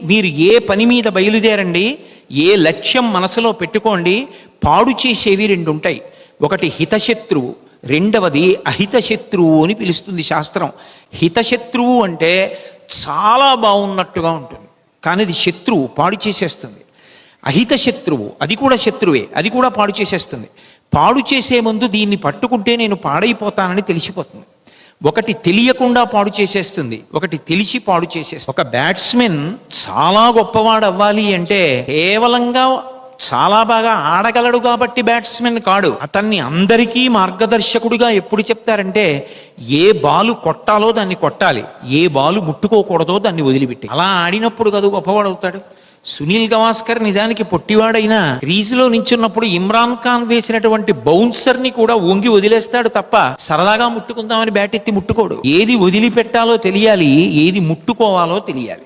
మీరు ఏ పని మీద బయలుదేరండి, ఏ లక్ష్యం మనసులో పెట్టుకోండి, పాడు చేసేవి రెండు ఉంటాయి. ఒకటి హితశత్రువు, రెండవది అహితశత్రువు అని పిలుస్తుంది శాస్త్రం. హితశత్రువు అంటే చాలా బాగున్నట్టుగా ఉంటుంది, కానీ అది శత్రువు, పాడు చేసేస్తుంది. అహితశత్రువు అది కూడా శత్రువే, అది కూడా పాడు చేసేస్తుంది. పాడు చేసే ముందు దీన్ని పట్టుకుంటే నేను పాడైపోతానని తెలిసిపోతుంది. ఒకటి తెలియకుండా పాడు చేసేస్తుంది, ఒకటి తెలిసి పాడు చేసేస్తుంది. ఒక బ్యాట్స్మెన్ చాలా గొప్పవాడు అవ్వాలి అంటే కేవలంగా చాలా బాగా ఆడగలడు కాబట్టి బ్యాట్స్మెన్ కాడు. అతన్ని అందరికీ మార్గదర్శకుడిగా ఎప్పుడు చెప్తారంటే, ఏ బాలు కొట్టాలో దాన్ని కొట్టాలి, ఏ బాలు ముట్టుకోకూడదో దాన్ని వదిలిపెట్టి. అలా ఆడినప్పుడు కదా గొప్పవాడు అవుతాడు. సునీల్ గవాస్కర్ నిజానికి పొట్టివాడైనా క్రీజులో నించున్నప్పుడు ఇమ్రాన్ ఖాన్ వేసినటువంటి బౌన్సర్ ని కూడా వంగి వదిలేస్తాడు తప్ప సరదాగా ముట్టుకుందామని బ్యాట్ ఎత్తి ముట్టుకోడు. ఏది వదిలిపెట్టాలో తెలియాలి, ఏది ముట్టుకోవాలో తెలియాలి.